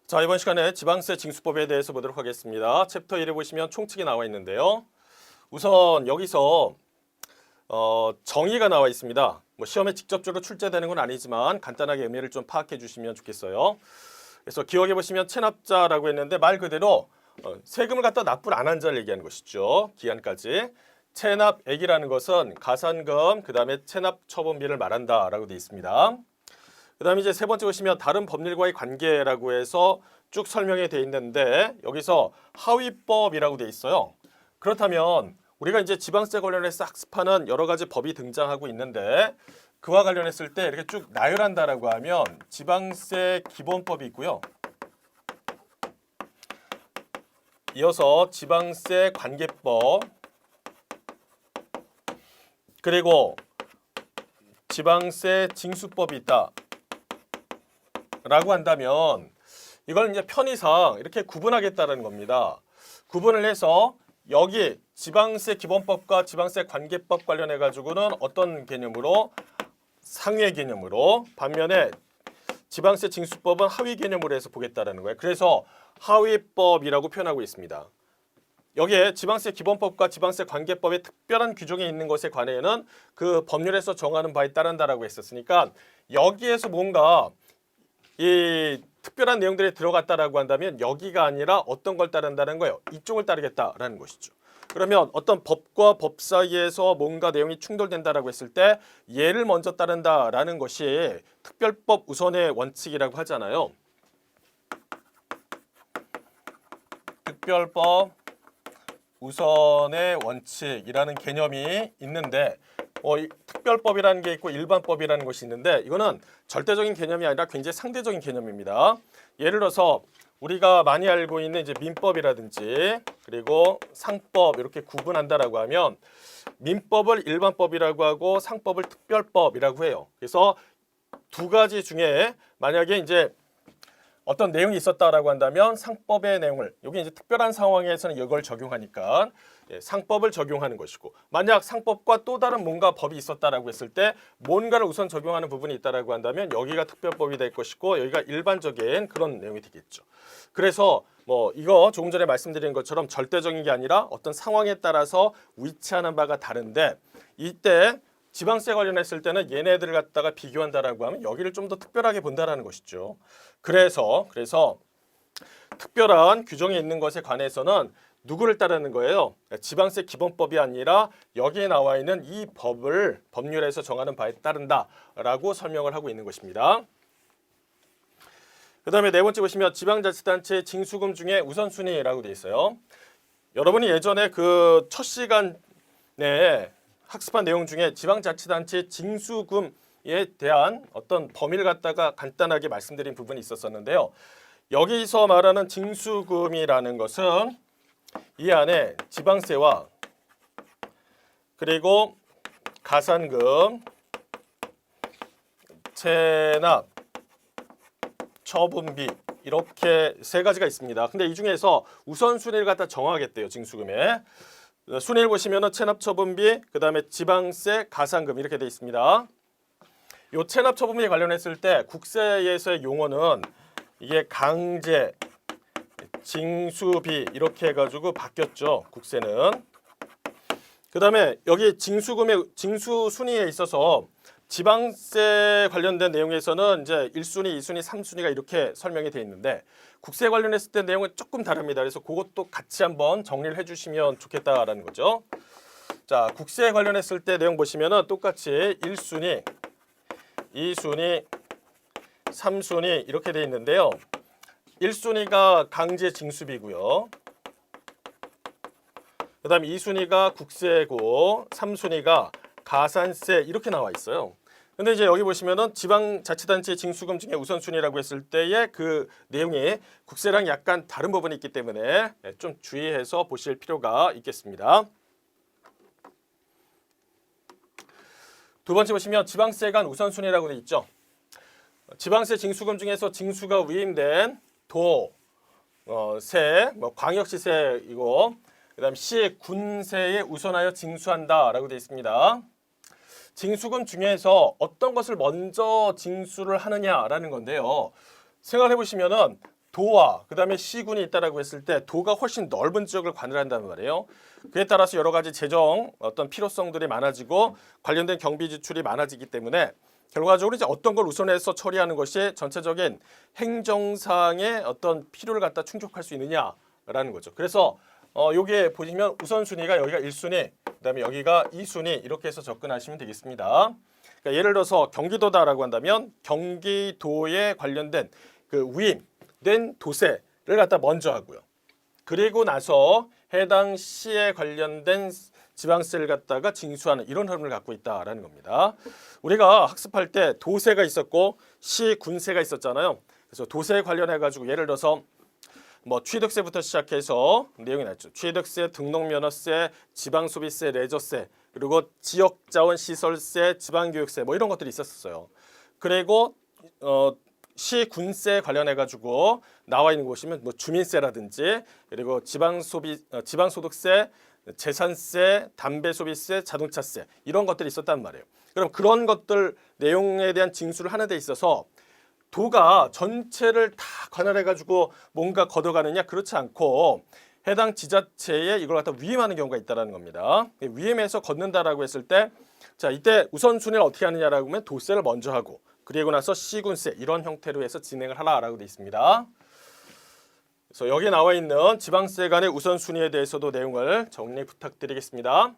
자, 이번 시간에 지방세 징수법에 대해서 보도록 하겠습니다. 챕터 1에 보시면 총칙이 나와 있는데요. 우선 여기서 정의가 나와 있습니다. 뭐 시험에 직접적으로 출제되는 건 아니지만 간단하게 의미를 좀 파악해 주시면 좋겠어요. 그래서 기억해 보시면 체납자라고 했는데 말 그대로 세금을 갖다 납부를 안 한 자를 얘기하는 것이죠. 기한까지. 체납액이라는 것은 가산금, 그 다음에 체납처분비를 말한다라고 되어 있습니다. 그 다음에 이제 세 번째 보시면 다른 법률과의 관계라고 해서 쭉 설명이 되어 있는데 여기서 하위법이라고 되어 있어요. 그렇다면 우리가 이제 지방세 관련해서 학습하는 여러 가지 법이 등장하고 있는데 그와 관련했을 때 이렇게 쭉 나열한다라고 하면 지방세 기본법이 있고요. 이어서 지방세 관계법, 그리고 지방세 징수법이 있다 라고 한다면 이걸 이제 편의상 이렇게 구분하겠다는 겁니다. 구분을 해서 여기 지방세 기본법과 지방세 관계법 관련해 가지고는 어떤 개념으로? 상위 개념으로, 반면에 지방세 징수법은 하위 개념으로 해서 보겠다는 거예요. 그래서 하위법이라고 표현하고 있습니다. 여기에 지방세 기본법과 지방세 관계법의 특별한 규정이 있는 것에 관해는 그 법률에서 정하는 바에 따른다라고 했었으니까 여기에서 뭔가 이 특별한 내용들이 들어갔다라고 한다면 여기가 아니라 어떤 걸 따른다는 거예요? 이쪽을 따르겠다라는 것이죠. 그러면 어떤 법과 법 사이에서 뭔가 내용이 충돌된다라고 했을 때 얘를 먼저 따른다라는 것이 특별법 우선의 원칙이라고 하잖아요. 특별법 우선의 원칙이라는 개념이 있는데 이 특별법이라는 게 있고 일반법이라는 것이 있는데 이거는 절대적인 개념이 아니라 굉장히 상대적인 개념입니다. 예를 들어서 우리가 많이 알고 있는 이제 민법이라든지 그리고 상법 이렇게 구분한다라고 하면 민법을 일반법이라고 하고 상법을 특별법이라고 해요. 그래서 두 가지 중에 만약에 이제 어떤 내용이 있었다라고 한다면 상법의 내용을 여기 이제 특별한 상황에서는 이걸 적용하니까 상법을 적용하는 것이고 만약 상법과 또 다른 뭔가 법이 있었다라고 했을 때 뭔가를 우선 적용하는 부분이 있다라고 한다면 여기가 특별법이 될 것이고 여기가 일반적인 그런 내용이 되겠죠. 그래서 뭐 이거 조금 전에 말씀드린 것처럼 절대적인 게 아니라 어떤 상황에 따라서 위치하는 바가 다른데 이때 지방세 관련했을 때는 얘네들을 갖다가 비교한다라고 하면 여기를 좀 더 특별하게 본다라는 것이죠. 그래서 특별한 규정이 있는 것에 관해서는 누구를 따르는 거예요? 지방세 기본법이 아니라 여기에 나와 있는 이 법을 법률에서 정하는 바에 따른다라고 설명을 하고 있는 것입니다. 그 다음에 네 번째 보시면 지방자치단체 징수금 중에 우선순위라고 되어 있어요. 여러분이 예전에 그 첫 시간에 학습한 내용 중에 지방자치단체 징수금에 대한 어떤 범위를 갖다가 간단하게 말씀드린 부분이 있었는데요. 여기서 말하는 징수금이라는 것은 이 안에 지방세와 그리고 가산금, 체납, 처분비 이렇게 세 가지가 있습니다. 근데 이 중에서 우선순위를 갖다 정하겠대요. 징수금에. 순위를 보시면 체납처분비, 그 다음에 지방세, 가산금 이렇게 되어 있습니다. 이 체납처분비에 관련했을 때 국세에서의 용어는 이게 강제, 징수비 이렇게 해가지고 바뀌었죠. 국세는. 그 다음에 여기 징수금의 징수 순위에 있어서 지방세 관련된 내용에서는 이제 1순위, 2순위, 3순위가 이렇게 설명이 되어 있는데 국세 관련했을 때 내용은 조금 다릅니다. 그래서 그것도 같이 한번 정리를 해주시면 좋겠다라는 거죠. 자, 국세 관련했을 때 내용 보시면은 똑같이 1순위, 2순위, 3순위 이렇게 되어 있는데요. 1순위가 강제 징수비고요. 그 다음에 2순위가 국세고 3순위가 가산세 이렇게 나와 있어요. 근데 이제 여기 보시면은 지방자치단체 징수금 중에 우선순위라고 했을 때의 그 내용이 국세랑 약간 다른 부분이 있기 때문에 좀 주의해서 보실 필요가 있겠습니다. 두 번째 보시면 지방세 간 우선순위라고 되어 있죠. 지방세 징수금 중에서 징수가 위임된 도, 세, 광역시세이고 그다음 시, 군세에 우선하여 징수한다라고 되어 있습니다. 징수금 중에서 어떤 것을 먼저 징수를 하느냐라는 건데요. 생각해 보시면은 도와 그다음에 시군이 있다라고 했을 때 도가 훨씬 넓은 지역을 관할한다는 말이에요. 그에 따라서 여러 가지 재정 어떤 필요성들이 많아지고 관련된 경비 지출이 많아지기 때문에 결과적으로 이제 어떤 걸 우선해서 처리하는 것이 전체적인 행정상의 어떤 필요를 갖다 충족할 수 있느냐라는 거죠. 그래서 여기에 보시면 우선순위가 여기가 1순위, 그다음에 여기가 2순위 이렇게 해서 접근하시면 되겠습니다. 그러니까 예를 들어서 경기도다라고 한다면 경기도에 관련된 그 위임된 도세를 갖다 먼저 하고요. 그리고 나서 해당 시에 관련된 지방세를 갖다가 징수하는 이런 흐름을 갖고 있다라는 겁니다. 우리가 학습할 때 도세가 있었고 시, 군세가 있었잖아요. 그래서 도세에 관련해 가지고 예를 들어서 뭐 취득세부터 시작해서 내용이 나왔죠. 취득세, 등록면허세, 지방소비세, 레저세, 그리고 지역자원 시설세, 지방교육세 뭐 이런 것들이 있었어요. 그리고 시, 군세 관련해 가지고 나와 있는 곳이면 뭐 주민세라든지 그리고 지방소득세, 재산세, 담배소비세, 자동차세 이런 것들이 있었단 말이에요. 그럼 그런 것들 내용에 대한 징수를 하는 데 있어서 도가 전체를 다 관할해 가지고 뭔가 걷어가느냐 그렇지 않고 해당 지자체에 이걸 갖다 위임하는 경우가 있다라는 겁니다. 위임해서 걷는다라고 했을 때 자 이때 우선순위를 어떻게 하느냐라고 하면 도세를 먼저 하고 그리고 나서 시군세 이런 형태로 해서 진행을 하라라고 되어 있습니다. 그래서 여기에 나와 있는 지방세 간의 우선순위에 대해서도 내용을 정리 부탁드리겠습니다.